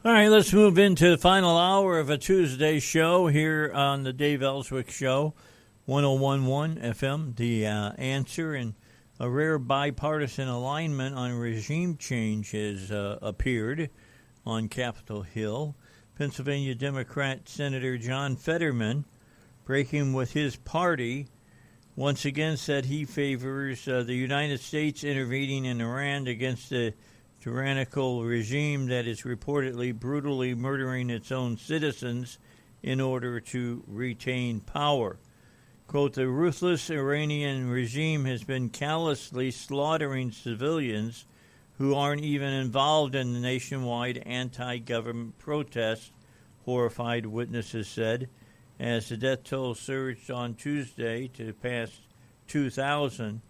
All right, let's move into the final hour of a Tuesday show here on the Dave Elswick Show, 101.1 FM, The Answer, and a rare bipartisan alignment on regime change has appeared on Capitol Hill. Pennsylvania Democrat Senator John Fetterman, breaking with his party, once again said he favors the United States intervening in Iran against the tyrannical regime that is reportedly brutally murdering its own citizens in order to retain power. Quote, the ruthless Iranian regime has been callously slaughtering civilians who aren't even involved in the nationwide anti-government protests, horrified witnesses said, as the death toll surged on Tuesday to past 2,000.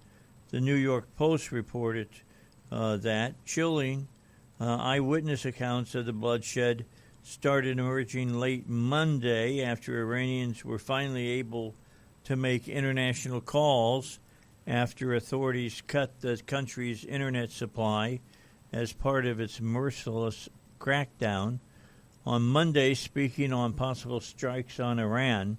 The New York Post reported that chilling eyewitness accounts of the bloodshed started emerging late Monday after Iranians were finally able to make international calls after authorities cut the country's internet supply as part of its merciless crackdown. On Monday, speaking on possible strikes on Iran,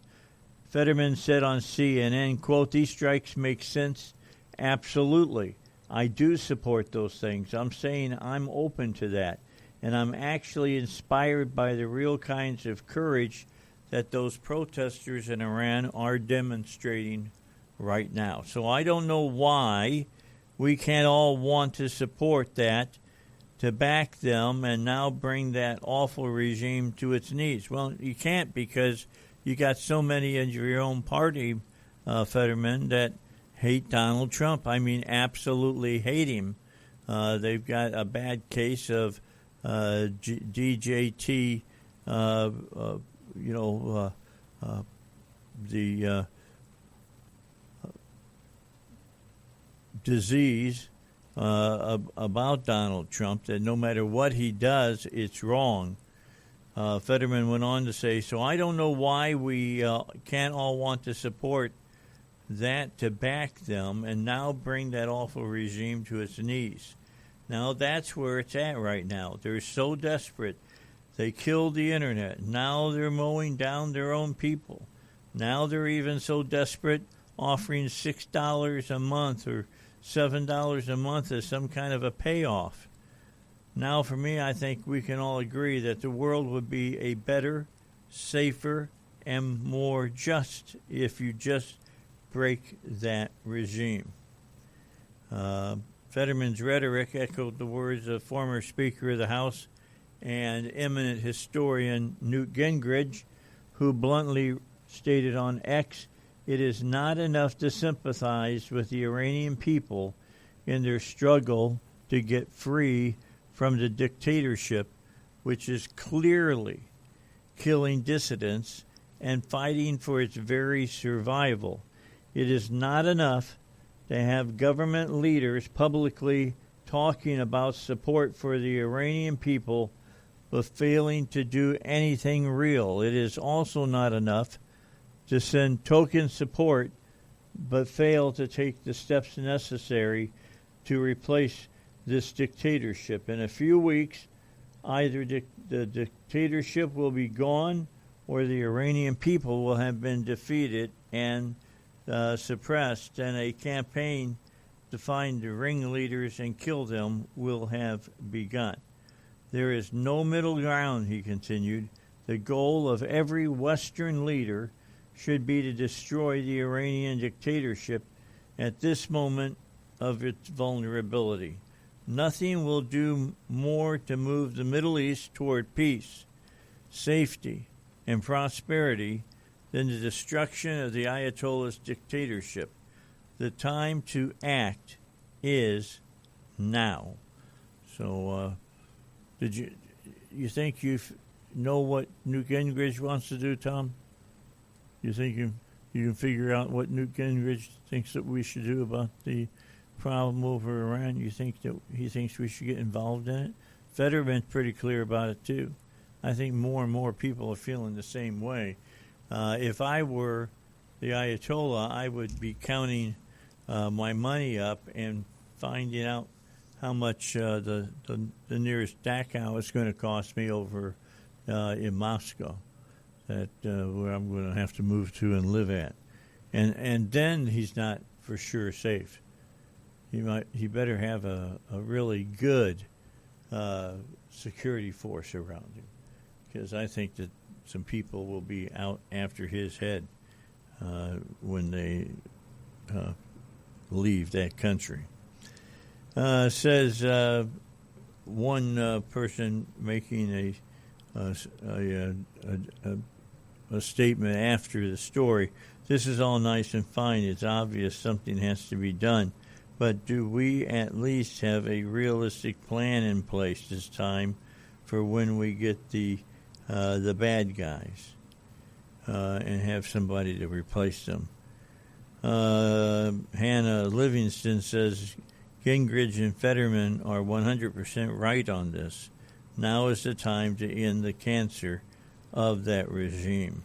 Fetterman said on CNN, quote, these strikes make sense? Absolutely. I do support those things. I'm saying I'm open to that. And I'm actually inspired by the real kinds of courage that those protesters in Iran are demonstrating right now. So I don't know why we can't all want to support that, to back them, and now bring that awful regime to its knees. Well, you can't, because you got so many in your own party, Fetterman, that hate Donald Trump. I mean, absolutely hate him. They've got a bad case of DJT, the disease about Donald Trump, that no matter what he does, it's wrong. Fetterman went on to say, so I don't know why we can't all want to support that, to back them and now bring that awful regime to its knees. Now that's where it's at right now. They're so desperate. They killed the internet. Now they're mowing down their own people. Now they're even so desperate, offering $6 a month or $7 a month as some kind of a payoff. Now, for me, I think we can all agree that the world would be a better, safer, and more just if you just break that regime. Fetterman's rhetoric echoed the words of former Speaker of the House and eminent historian Newt Gingrich, who bluntly stated on X, it is not enough to sympathize with the Iranian people in their struggle to get free from the dictatorship, which is clearly killing dissidents and fighting for its very survival. It is not enough to have government leaders publicly talking about support for the Iranian people but failing to do anything real. It is also not enough to send token support but fail to take the steps necessary to replace this dictatorship. In a few weeks, either the dictatorship will be gone or the Iranian people will have been defeated and suppressed, and a campaign to find the ringleaders and kill them will have begun. There is no middle ground, he continued. The goal of every Western leader should be to destroy the Iranian dictatorship at this moment of its vulnerability. Nothing will do more to move the Middle East toward peace, safety, and prosperity than the destruction of the Ayatollah's dictatorship. The time to act is now. So, did you think you know what Newt Gingrich wants to do, Tom? You think you can figure out what Newt Gingrich thinks that we should do about the problem over Iran? You think that he thinks we should get involved in it? Fetterman's pretty clear about it too. I think more and more people are feeling the same way. If I were the Ayatollah, I would be counting my money up and finding out how much the nearest Dachau is going to cost me over in Moscow, that where I'm going to have to move to and live at, and then he's not for sure safe. He better have a really good security force around him, because I think that some people will be out after his head when they leave that country. Says one person making a statement after the story. This is all nice and fine. It's obvious something has to be done. But do we at least have a realistic plan in place this time for when we get the bad guys and have somebody to replace them? Hannah Livingston says Gingrich and Fetterman are 100% right on this. Now is the time to end the cancer of that regime.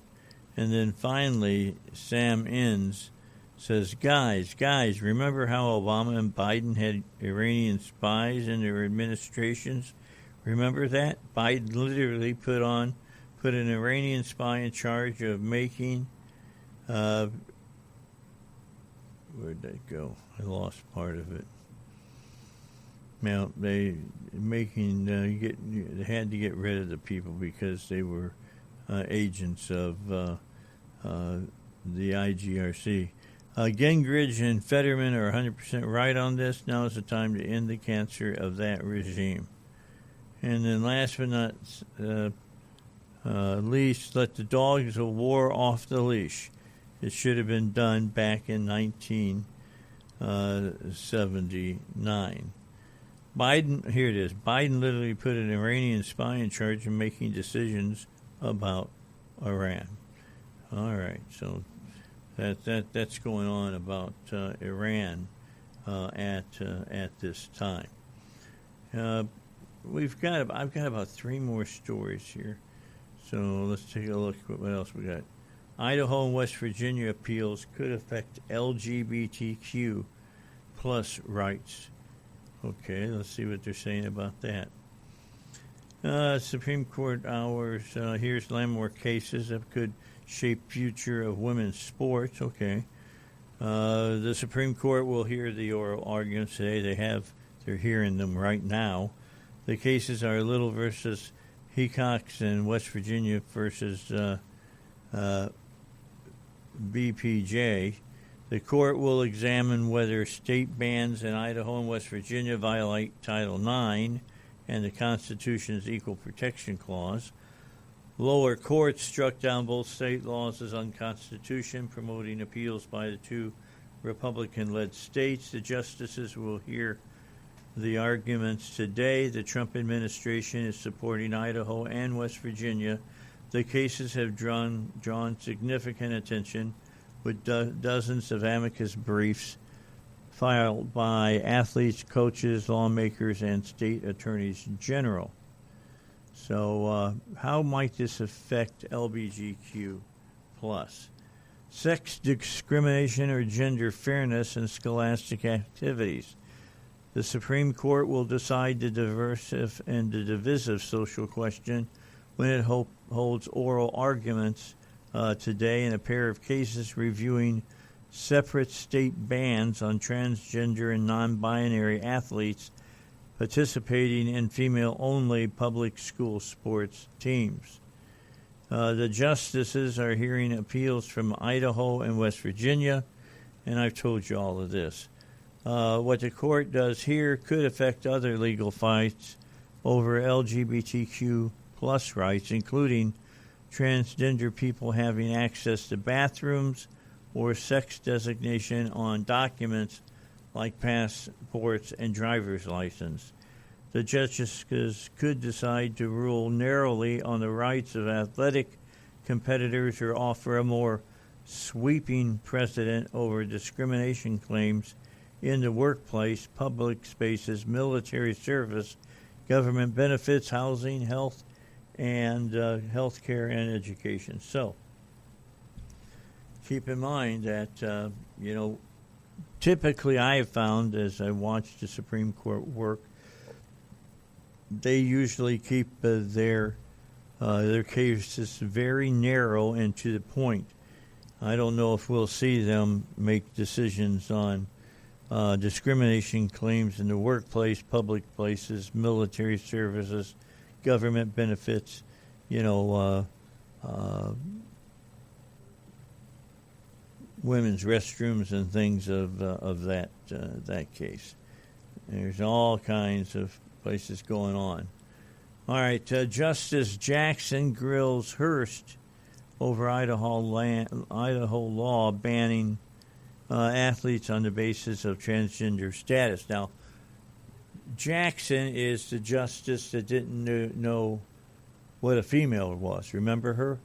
And then finally, Sam Inns says, guys, remember how Obama and Biden had Iranian spies in their administrations? Remember that? Biden literally put an Iranian spy in charge of making, where'd that go? I lost part of it. Now, they had to get rid of the people because they were agents of the IGRC. Gingrich and Fetterman are 100% right on this. Now is the time to end the cancer of that regime. And then last but not least, let the dogs of war off the leash. It should have been done back in 1979. Biden, here it is. Biden literally put an Iranian spy in charge of making decisions about Iran. All right, so that's going on about Iran at this time. I've got about three more stories here, so let's take a look at what else we got. Idaho and West Virginia appeals could affect LGBTQ plus rights. Okay, let's see what they're saying about that. Supreme Court hours. Here's landmark cases that could shape future of women's sports. Okay. The Supreme Court will hear the oral arguments today. They're hearing them right now. The cases are Little versus Hecox and West Virginia versus BPJ. The court will examine whether state bans in Idaho and West Virginia violate Title IX and the Constitution's Equal Protection Clause. Lower courts struck down both state laws as unconstitutional, promoting appeals by the two Republican-led states. The justices will hear the arguments today. The Trump administration is supporting Idaho and West Virginia. The cases have drawn significant attention, with dozens of amicus briefs filed by athletes, coaches, lawmakers, and state attorneys general. So how might this affect LGBTQ+? Sex discrimination or gender fairness in scholastic activities. The Supreme Court will decide the divisive social question when it holds oral arguments today in a pair of cases reviewing separate state bans on transgender and non-binary athletes participating in female-only public school sports teams. The justices are hearing appeals from Idaho and West Virginia, and I've told you all of this. What the court does here could affect other legal fights over LGBTQ plus rights, including transgender people having access to bathrooms or sex designation on documents like passports and driver's license. The justices could decide to rule narrowly on the rights of athletic competitors or offer a more sweeping precedent over discrimination claims in the workplace, public spaces, military service, government benefits, housing, health, and health care and education. So keep in mind that, typically I have found as I watched the Supreme Court work they usually keep their cases very narrow and to the point. I don't know if we'll see them make decisions on discrimination claims in the workplace, public places, military services, government benefits, women's restrooms and things of that case. There's all kinds of places going on. All right, Justice Jackson grills Hearst over Idaho law banning athletes on the basis of transgender status. Now, Jackson is the justice that didn't know what a female was. Remember her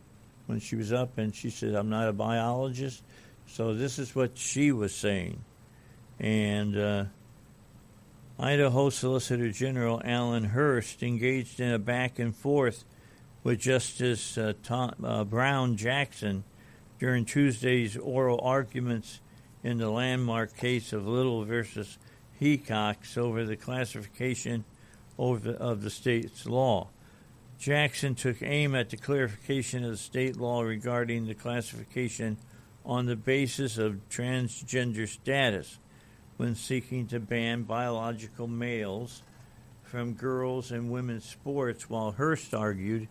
when she was up and she said, "I'm not a biologist"? So this is what she was saying. And Idaho Solicitor General Alan Hearst engaged in a back and forth with Justice Brown Jackson during Tuesday's oral arguments in the landmark case of Little versus Hecox over the classification of the state's law. Jackson took aim at the clarification of the state law regarding the classification on the basis of transgender status when seeking to ban biological males from girls' and women's sports, while Hearst argued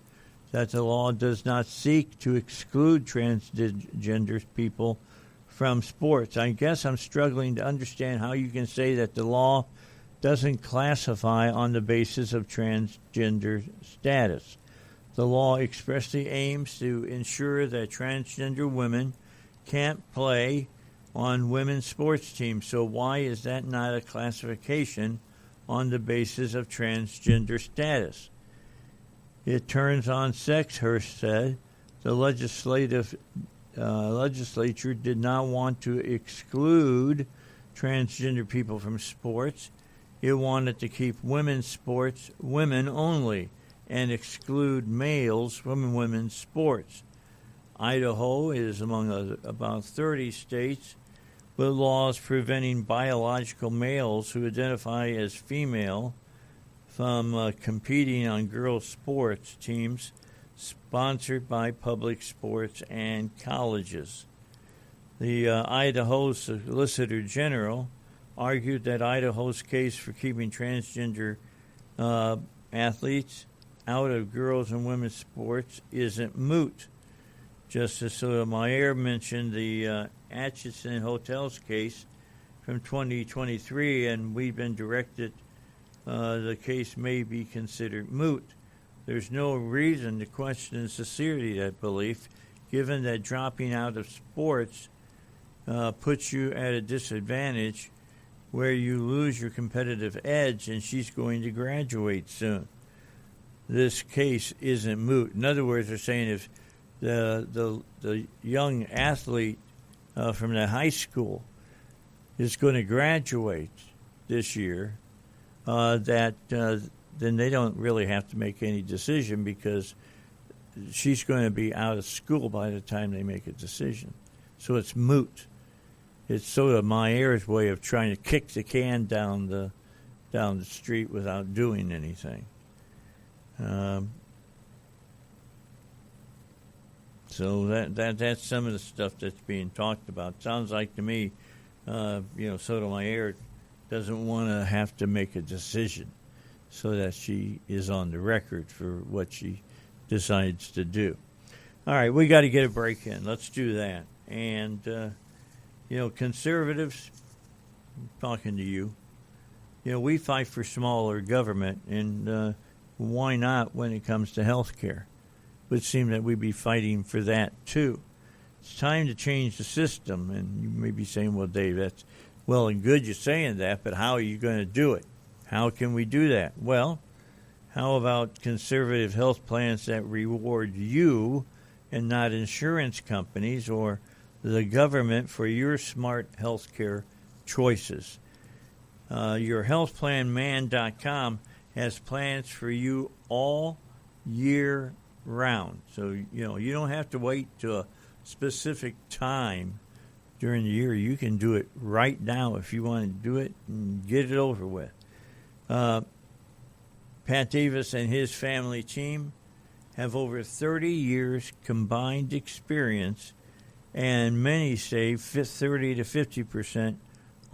that the law does not seek to exclude transgender people from sports. I guess I'm struggling to understand how you can say that the law doesn't classify on the basis of transgender status. The law expressly aims to ensure that transgender women can't play on women's sports teams. So why is that not a classification on the basis of transgender status? It turns on sex, Hearst said. The legislature did not want to exclude transgender people from sports. It wanted to keep women's sports women only and exclude males from women's sports. Idaho is among about 30 states with laws preventing biological males who identify as female from competing on girls' sports teams sponsored by public sports and colleges. The Idaho Solicitor General argued that Idaho's case for keeping transgender athletes out of girls' and women's sports isn't moot. Justice Sotomayor mentioned the Atchison Hotels case from 2023, and we've been directed the case may be considered moot. There's no reason to question the sincerity of that belief, given that dropping out of sports puts you at a disadvantage where you lose your competitive edge, and she's going to graduate soon. This case isn't moot. In other words, they're saying if the young athlete from the high school is going to graduate this year, then they don't really have to make any decision because she's going to be out of school by the time they make a decision. So it's moot. It's sort of Hr4's way of trying to kick the can down the street without doing anything. So that's some of the stuff that's being talked about. Sounds like to me, Sotomayor doesn't want to have to make a decision so that she is on the record for what she decides to do. All right, we got to get a break in. Let's do that. And, conservatives, I'm talking to you, we fight for smaller government, and why not when it comes to health care? It would seem that we'd be fighting for that, too. It's time to change the system, and you may be saying, well, Dave, that's well and good you're saying that, but how are you going to do it? How can we do that? Well, how about conservative health plans that reward you and not insurance companies or the government for your smart health care choices? YourHealthPlanMan.com has plans for you all year round. So, you don't have to wait to a specific time during the year. You can do it right now if you want to do it and get it over with. Pat Davis and his family team have over 30 years combined experience, and many save 30 to 50%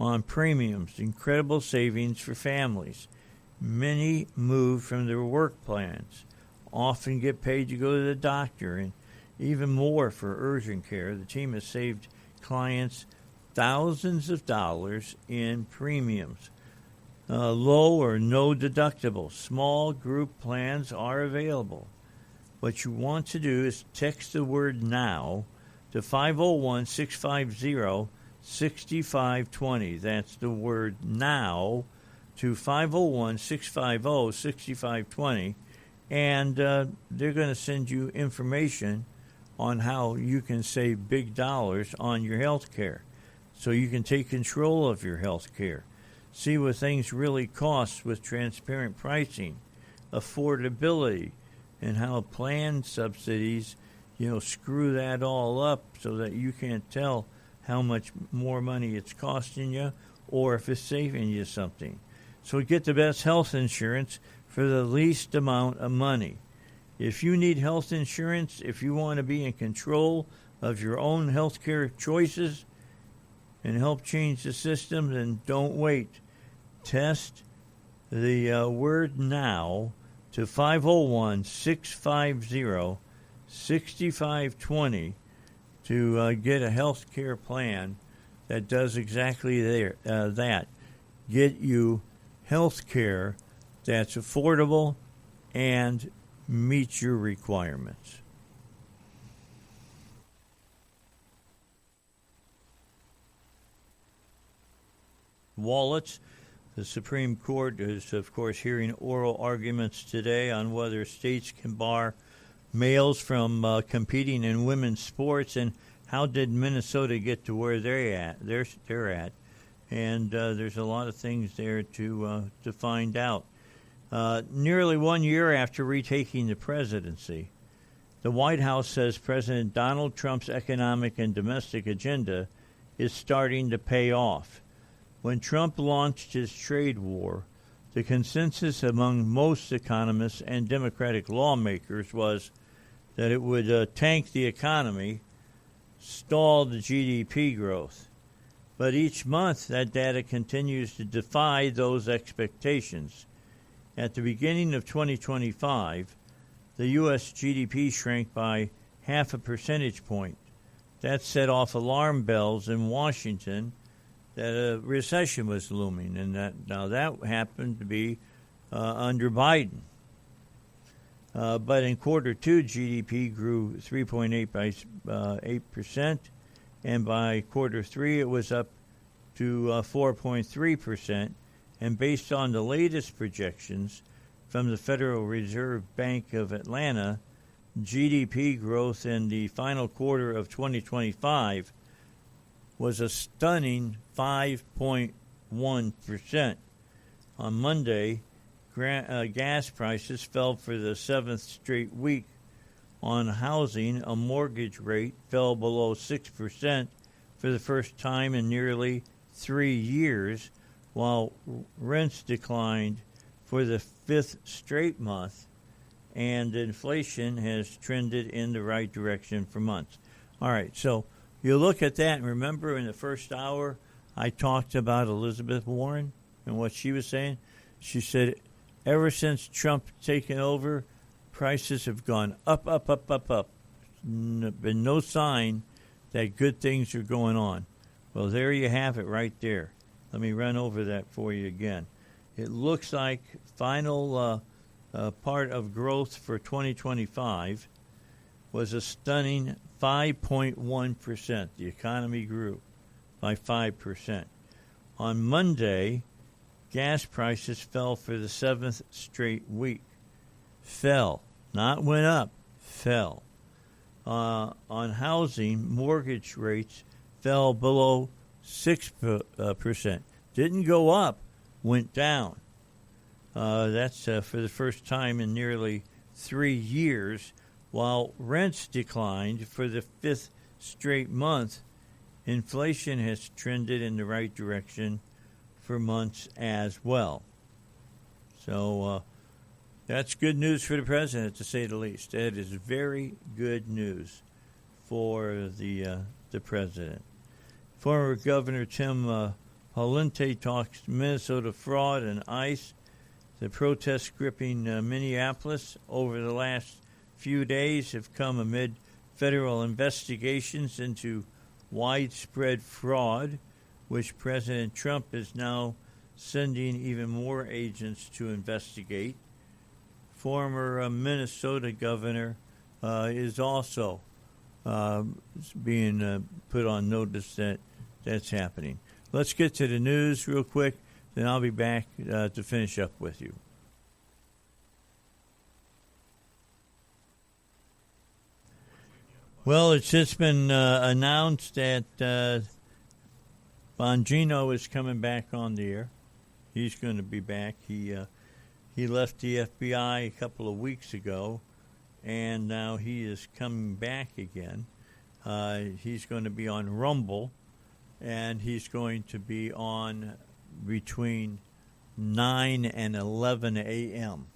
on premiums. Incredible savings for families. Many move from their work plans, often get paid to go to the doctor, and even more for urgent care. The team has saved clients thousands of dollars in premiums. Low or no deductible. Small group plans are available. What you want to do is text the word NOW to 501-650-6520. That's the word NOW to 501-650-6520. And they're going to send you information on how you can save big dollars on your health care, so you can take control of your health care. See what things really cost with transparent pricing, affordability, and how plan subsidies, screw that all up so that you can't tell how much more money it's costing you or if it's saving you something. So get the best health insurance for the least amount of money. If you need health insurance, if you want to be in control of your own health care choices and help change the system, then don't wait. Test the word NOW to 501-650-6520 to get a health care plan that does exactly that. Get you health care that's affordable and meets your requirements. Wallets. The Supreme Court is, of course, hearing oral arguments today on whether states can bar males from competing in women's sports, and how did Minnesota get to where they're at. And there's a lot of things there to find out. Nearly 1 year after retaking the presidency, the White House says President Donald Trump's economic and domestic agenda is starting to pay off. When Trump launched his trade war, the consensus among most economists and Democratic lawmakers was that it would tank the economy, stall the GDP growth. But each month, that data continues to defy those expectations. At the beginning of 2025, the U.S. GDP shrank by 0.5 percentage point. That set off alarm bells in Washington that a recession was looming, and that happened to be under Biden. But in quarter two, GDP grew 3.8 by 8%, and by quarter three, it was up to 4.3%. And based on the latest projections from the Federal Reserve Bank of Atlanta, GDP growth in the final quarter of 2025 was a stunning 5.1%. On Monday, gas prices fell for the seventh straight week. On housing, a mortgage rate fell below 6% for the first time in nearly 3 years, while rents declined for the fifth straight month, and inflation has trended in the right direction for months. All right, so you look at that, and remember in the first hour, I talked about Elizabeth Warren and what she was saying. She said, ever since Trump taken over, prices have gone up. Been no sign that good things are going on. Well, there you have it right there. Let me run over that for you again. It looks like final part of growth for 2025 was a stunning 5.1%. The economy grew by 5%. On Monday, gas prices fell for the seventh straight week. Fell, not went up, fell. On housing, mortgage rates fell below 6%. Didn't go up, went down. That's for the first time in nearly 3 years, while rents declined for the fifth straight month. Inflation has trended in the right direction for months as well. So That's good news for the president, to say the least. That is very good news for the president. Former Governor Tim Pawlenty talks Minnesota fraud and ICE. The protests gripping Minneapolis over the last few days have come amid federal investigations into widespread fraud, which President Trump is now sending even more agents to investigate. Former Minnesota governor is also being put on notice that that's happening. Let's get to the news real quick, then I'll be back to finish up with you. Well, it's just been announced that Bongino is coming back on the air. He's going to be back. He left the FBI a couple of weeks ago, and now he is coming back again. He's going to be on Rumble, and he's going to be on between 9 and 11 a.m.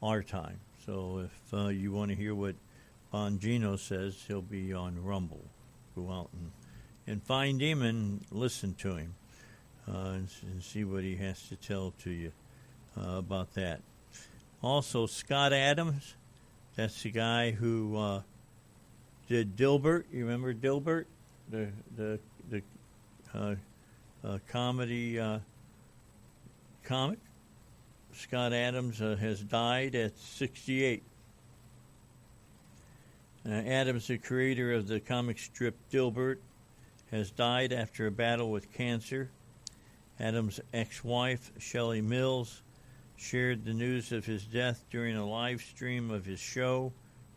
our time. So if you want to hear what Bongino says, he'll be on Rumble. Go out and find him and listen to him and see what he has to tell to you about that. Also, Scott Adams, that's the guy who did Dilbert. You remember Dilbert, the comedy comic? Scott Adams has died at 68. Adams, the creator of the comic strip Dilbert, has died after a battle with cancer. Adams' ex-wife, Shelley Mills, shared the news of his death during a live stream of his show,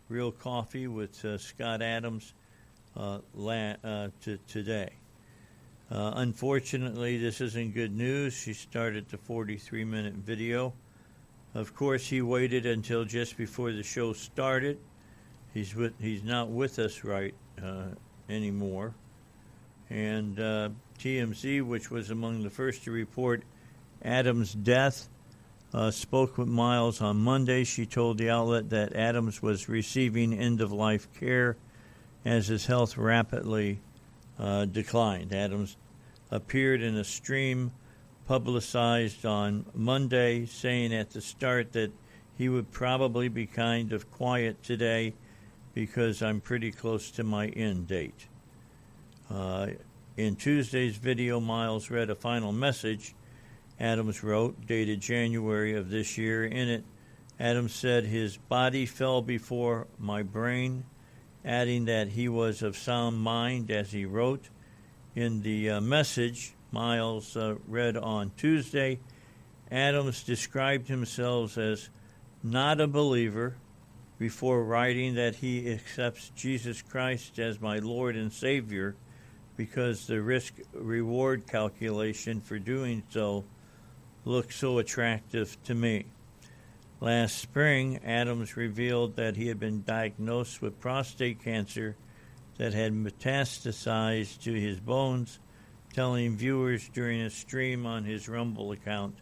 Real Coffee with Scott Adams, today. Unfortunately, this isn't good news. She started the 43-minute video. Of course, he waited until just before the show started. He's not with us anymore. And TMZ, which was among the first to report Adams' death, spoke with Miles on Monday. She told the outlet that Adams was receiving end-of-life care as his health rapidly declined. Adams appeared in a stream publicized on Monday, saying at the start that he would probably be kind of quiet today because I'm pretty close to my end date. In Tuesday's video, Miles read a final message Adams wrote, dated January of this year. In it, Adams said his body fell before my brain, adding that he was of sound mind as he wrote. In the message Miles read on Tuesday, Adams described himself as not a believer before writing that he accepts Jesus Christ as my Lord and Savior because the risk-reward calculation for doing so looks so attractive to me. Last spring, Adams revealed that he had been diagnosed with prostate cancer that had metastasized to his bones, telling viewers during a stream on his Rumble account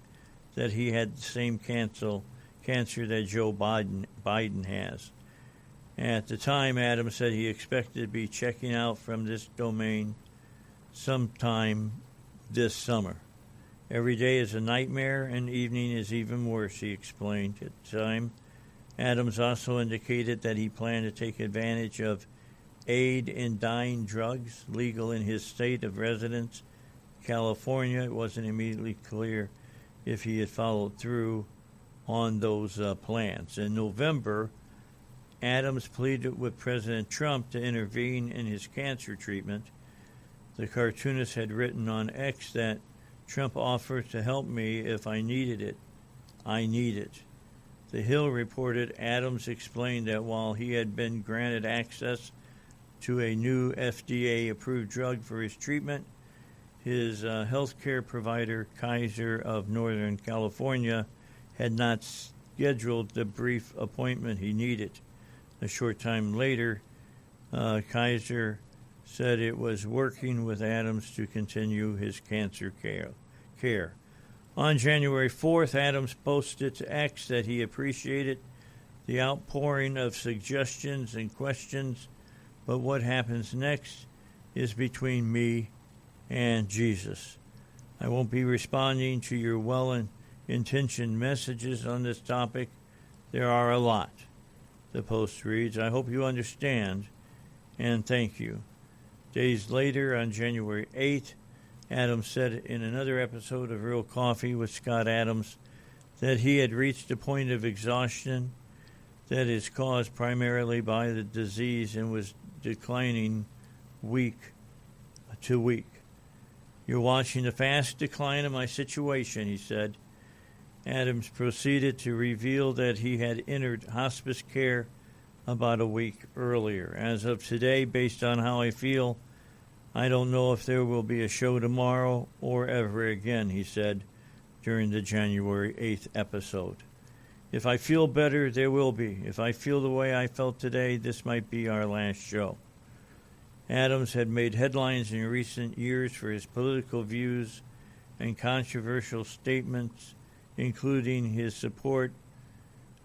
that he had the same cancer that Joe Biden has. At the time, Adams said he expected to be checking out from this domain sometime this summer. Every day is a nightmare, and evening is even worse, he explained. At the time, Adams also indicated that he planned to take advantage of aid in dying drugs, legal in his state of residence, California. It wasn't immediately clear if he had followed through on those plans. In November, Adams pleaded with President Trump to intervene in his cancer treatment. The cartoonist had written on X that Trump offered to help me if I needed it. I need it. The Hill reported Adams explained that while he had been granted access to a new FDA-approved drug for his treatment, his health care provider, Kaiser of Northern California, had not scheduled the brief appointment he needed. A short time later, Kaiser said it was working with Adams to continue his cancer care. On January 4th, Adams posted to X that he appreciated the outpouring of suggestions and questions, but what happens next is between me and Jesus. I won't be responding to your well-intentioned messages on this topic. There are a lot. The post reads, I hope you understand, and thank you. Days later, on January 8th, Adams said in another episode of Real Coffee with Scott Adams that he had reached a point of exhaustion that is caused primarily by the disease and was declining week to week. You're watching the fast decline of my situation, he said. Adams proceeded to reveal that he had entered hospice care about a week earlier. As of today, based on how I feel, I don't know if there will be a show tomorrow or ever again, he said during the January 8th episode. If I feel better, there will be. If I feel the way I felt today, this might be our last show. Adams had made headlines in recent years for his political views and controversial statements, including his support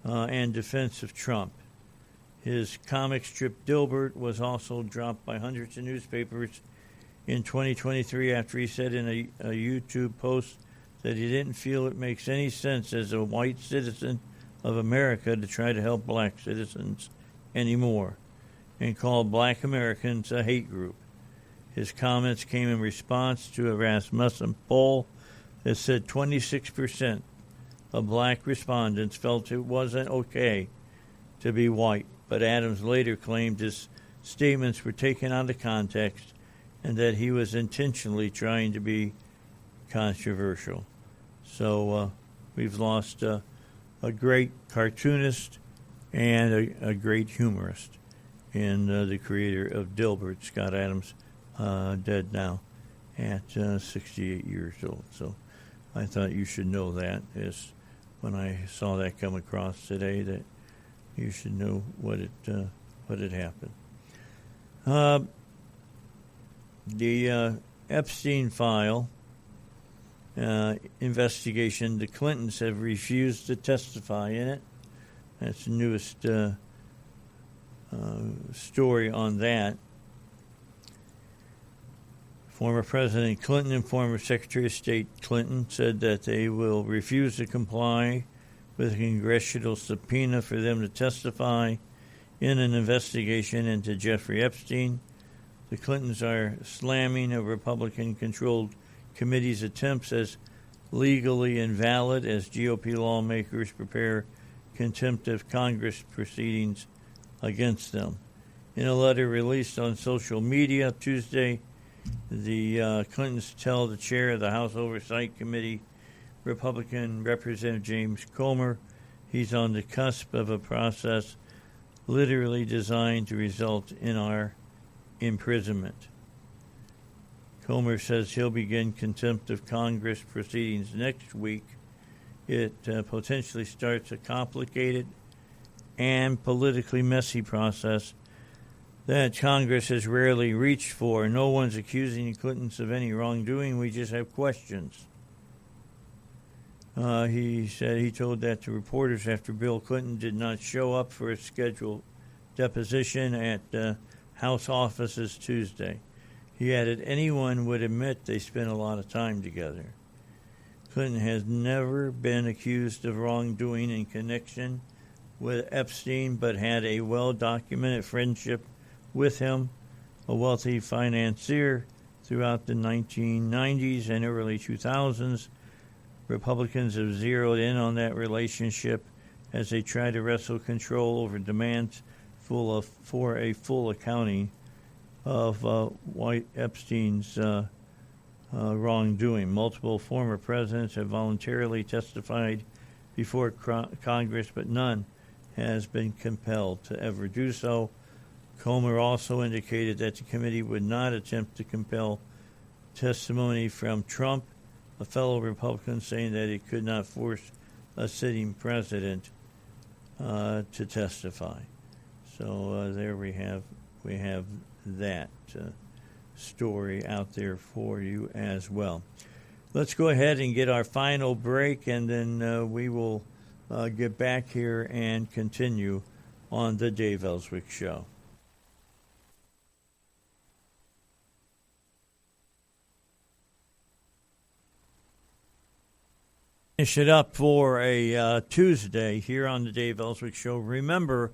and defense of Trump. His comic strip Dilbert was also dropped by hundreds of newspapers in 2023 after he said in a YouTube post that he didn't feel it makes any sense as a white citizen of America to try to help black citizens anymore, and called black Americans a hate group. His comments came in response to a Rasmussen poll that said 26% of black respondents felt it wasn't okay to be white, but Adams later claimed his statements were taken out of context and that he was intentionally trying to be controversial. So we've lost a great cartoonist and a great humorist in the creator of Dilbert, Scott Adams, dead now at 68 years old. So I thought you should know that, is when I saw that come across today, that you should know what had happened. The Epstein file investigation, the Clintons have refused to testify in it. That's the newest story on that. Former President Clinton and former Secretary of State Clinton said that they will refuse to comply with a congressional subpoena for them to testify in an investigation into Jeffrey Epstein. The Clintons are slamming a Republican-controlled committee's attempts as legally invalid as GOP lawmakers prepare contempt of Congress proceedings against them. In a letter released on social media Tuesday, the Clintons tell the chair of the House Oversight Committee, Republican Representative James Comer, he's on the cusp of a process literally designed to result in our imprisonment. Comer says he'll begin contempt of Congress proceedings next week. It potentially starts a complicated and politically messy process that Congress has rarely reached for. No one's accusing the Clintons of any wrongdoing. We just have questions. He said he told that to reporters after Bill Clinton did not show up for a scheduled deposition at House offices Tuesday. He added anyone would admit they spent a lot of time together. Clinton has never been accused of wrongdoing in connection with Epstein, but had a well-documented friendship with him, a wealthy financier throughout the 1990s and early 2000s. Republicans have zeroed in on that relationship as they try to wrestle control over demands for a full accounting of White Epstein's wrongdoing. Multiple former presidents have voluntarily testified before Congress, but none has been compelled to ever do so. Comer also indicated that the committee would not attempt to compel testimony from Trump, a fellow Republican, saying that it could not force a sitting president to testify. So there we have that story out there for you as well. let's go ahead and get our final break, and then we will get back here and continue on the Dave Elswick Show. Finish it up for a Tuesday here on the Dave Elswick Show. Remember,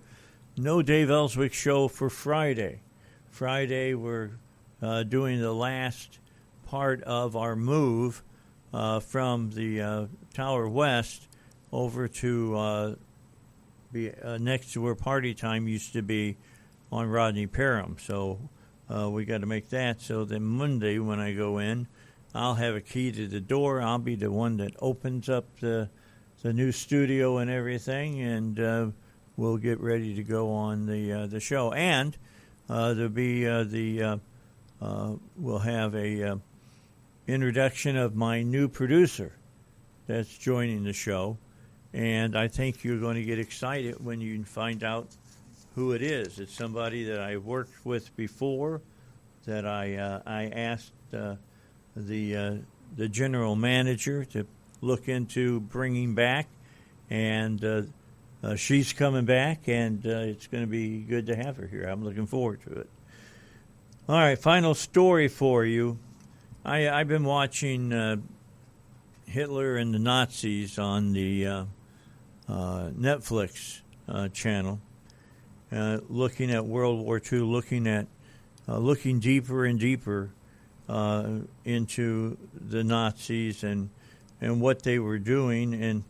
no Dave Elswick Show for Friday. Friday, we're doing the last part of our move from the Tower West over to next to where Party Time used to be on Rodney Parham. So we got to make that. So then Monday when I go in, I'll have a key to the door. I'll be the one that opens up the new studio and everything, and we'll get ready to go on the show. And there'll be we'll have a introduction of my new producer that's joining the show, and I think you're going to get excited when you find out who it is. It's somebody that I worked with before that I asked the general manager to look into bringing back, and she's coming back, and it's going to be good to have her here. I'm looking forward to it. All right, final story for you. I've been watching Hitler and the Nazis on the Netflix channel, looking at World War II, looking deeper and deeper into the Nazis and what they were doing and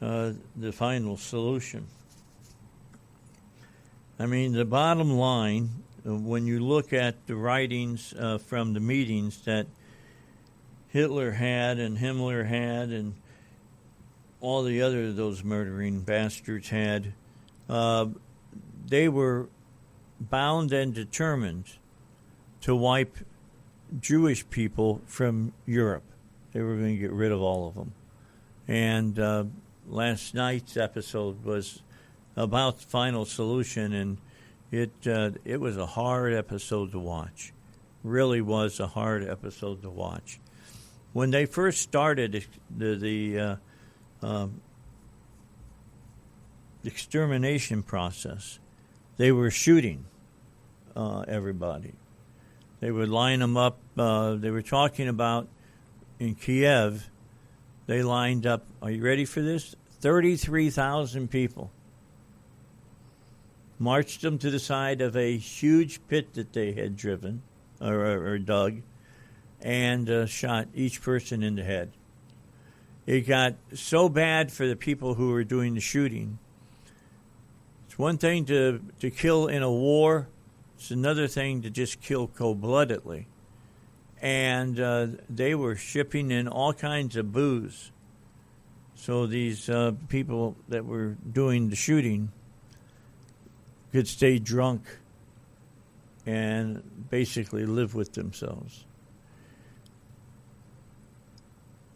the final solution. I mean, the bottom line, when you look at the writings from the meetings that Hitler had and Himmler had and all the other those murdering bastards had, they were bound and determined to wipe Jewish people from Europe. They were going to get rid of all of them. And last night's episode was about the final solution, and it was a hard episode to watch. Really was a hard episode to watch. When they first started the extermination process, they were shooting everybody. They would line them up. They were talking about in Kiev, they lined up, are you ready for this? 33,000 people. Marched them to the side of a huge pit that they had driven or dug, and shot each person in the head. It got so bad for the people who were doing the shooting. It's one thing to kill in a war. It's another thing to just kill cold-bloodedly. And they were shipping in all kinds of booze. So these people that were doing the shooting could stay drunk and basically live with themselves.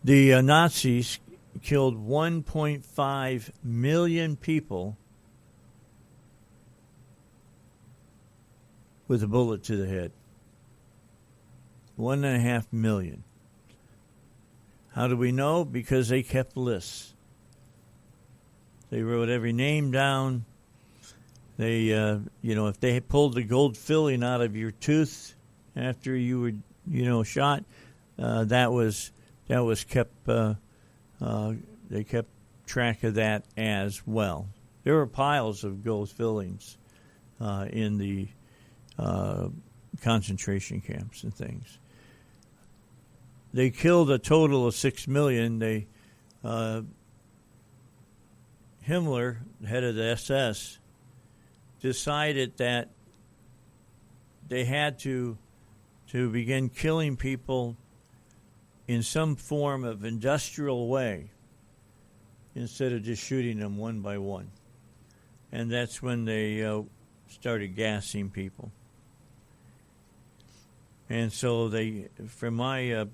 The Nazis killed 1.5 million people with a bullet to the head. 1.5 million. How do we know? Because they kept lists. They wrote every name down. They, if they had pulled the gold filling out of your tooth after you were, shot, that was kept. They kept track of that as well. There were piles of gold fillings in the concentration camps and things. They killed a total of 6 million. Himmler, head of the SS, decided that they had to begin killing people in some form of industrial way instead of just shooting them one by one. And that's when they started gassing people. And so from my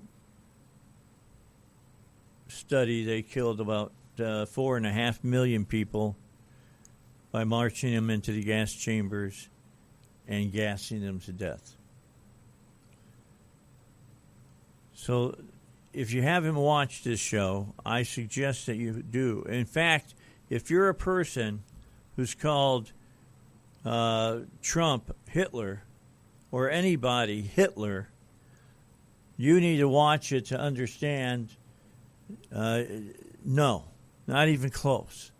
study, they killed about 4.5 million people by marching them into the gas chambers and gassing them to death. So if you haven't watched this show, I suggest that you do. In fact, if you're a person who's called Trump Hitler or anybody Hitler, you need to watch it to understand. No, not even close.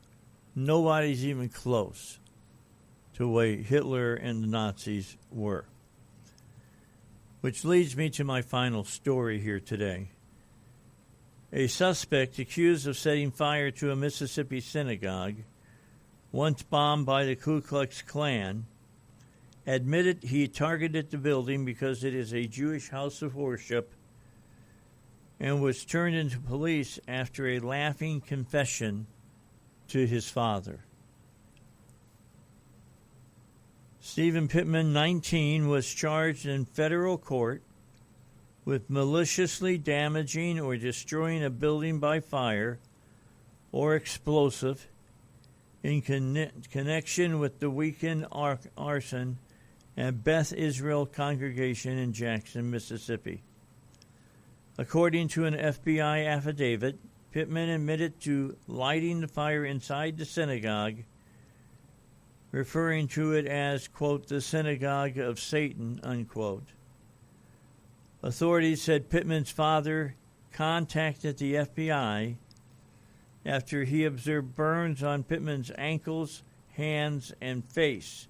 Nobody's even close to the way Hitler and the Nazis were. Which leads me to my final story here today. A suspect accused of setting fire to a Mississippi synagogue, once bombed by the Ku Klux Klan, admitted he targeted the building because it is a Jewish house of worship and was turned into police after a laughing confession to his father. Stephen Pittman, 19, was charged in federal court with maliciously damaging or destroying a building by fire or explosive in connection with the weekend arson at Beth Israel congregation in Jackson, Mississippi. According to an FBI affidavit, Pittman admitted to lighting the fire inside the synagogue, referring to it as, quote, the synagogue of Satan, unquote. Authorities said Pittman's father contacted the FBI after he observed burns on Pittman's ankles, hands, and face,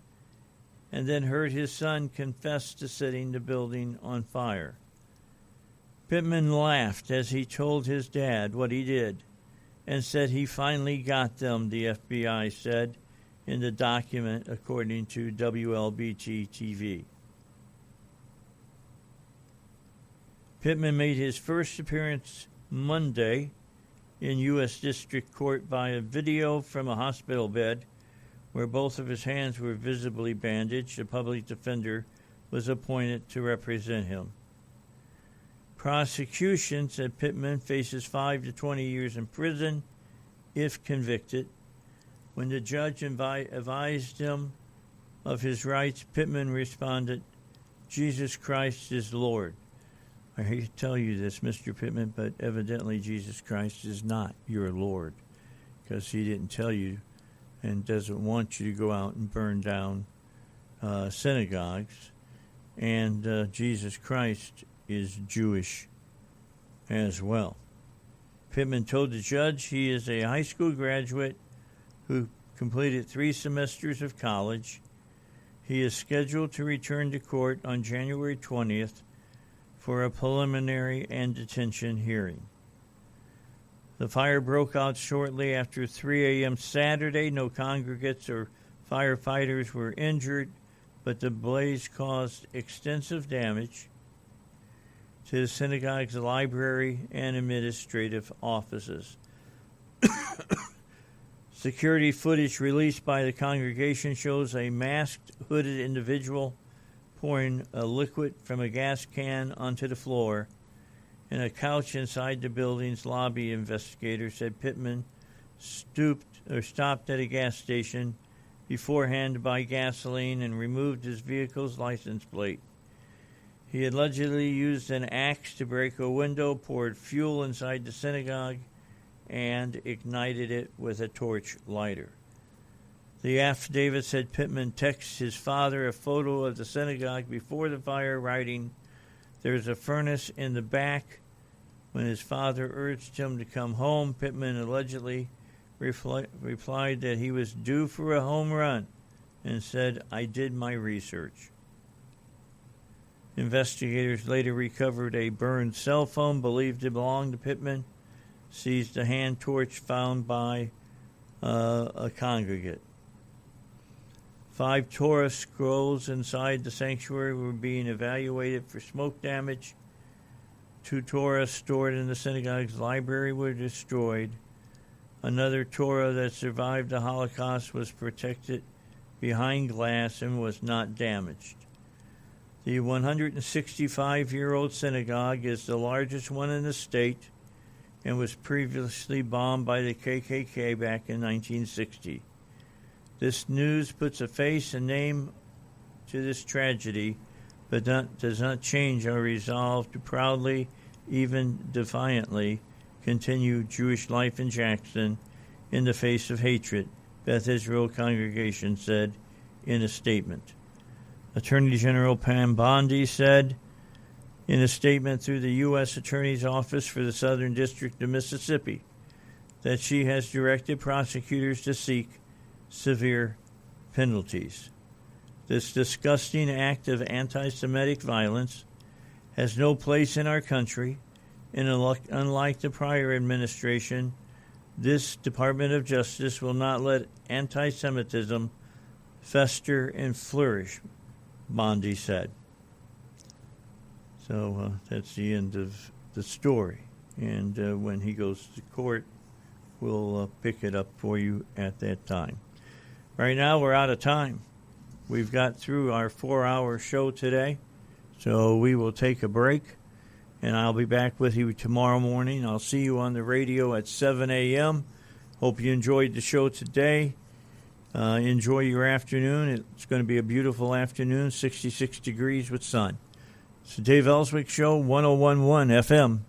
and then heard his son confess to setting the building on fire. Pittman laughed as he told his dad what he did and said he finally got them, the FBI said in the document, according to WLBT-TV. Pittman made his first appearance Monday in U.S. District Court via video from a hospital bed where both of his hands were visibly bandaged. A public defender was appointed to represent him. Prosecution said Pittman faces 5 to 20 years in prison if convicted. When the judge advised him of his rights, Pittman responded, "Jesus Christ is Lord." I hate to tell you this, Mr. Pittman, but evidently Jesus Christ is not your Lord, because he didn't tell you and doesn't want you to go out and burn down synagogues. And Jesus Christ is Jewish as well. Pittman told the judge he is a high school graduate who completed 3 semesters of college. He is scheduled to return to court on January 20th for a preliminary and detention hearing. The fire broke out shortly after 3 a.m. Saturday. No congregants or firefighters were injured, but the blaze caused extensive damage to the synagogue's library and administrative offices. Security footage released by the congregation shows a masked, hooded individual pouring a liquid from a gas can onto the floor and a couch inside the building's lobby. Investigators said Pittman stopped at a gas station beforehand to buy gasoline and removed his vehicle's license plate. He allegedly used an axe to break a window, poured fuel inside the synagogue, and ignited it with a torch lighter. The affidavit said Pittman texted his father a photo of the synagogue before the fire, writing, "There's a furnace in the back." When his father urged him to come home, Pittman allegedly replied that he was due for a home run and said, "I did my research." Investigators later recovered a burned cell phone believed to belong to Pittman, seized a hand torch found by a congregant. 5 Torah scrolls inside the sanctuary were being evaluated for smoke damage. 2 Torah stored in the synagogue's library were destroyed. Another Torah that survived the Holocaust was protected behind glass and was not damaged. The 165-year-old synagogue is the largest one in the state and was previously bombed by the KKK back in 1960. This news puts a face and name to this tragedy, but does not change our resolve to proudly even defiantly continue Jewish life in Jackson in the face of hatred, Beth Israel congregation said in a statement. Attorney General Pam Bondi said in a statement through the U.S. Attorney's Office for the Southern District of Mississippi that she has directed prosecutors to seek severe penalties. This disgusting act of anti-Semitic violence has no place in our country, and unlike the prior administration, this Department of Justice will not let anti-Semitism fester and flourish, Bondi said. So that's the end of the story. And when he goes to court, we'll pick it up for you at that time. Right now, we're out of time. We've got through our 4-hour show today, so we will take a break, and I'll be back with you tomorrow morning. I'll see you on the radio at 7 a.m. Hope you enjoyed the show today. Enjoy your afternoon. It's going to be a beautiful afternoon, 66 degrees with sun. It's the Dave Elswick Show, 101.1 FM,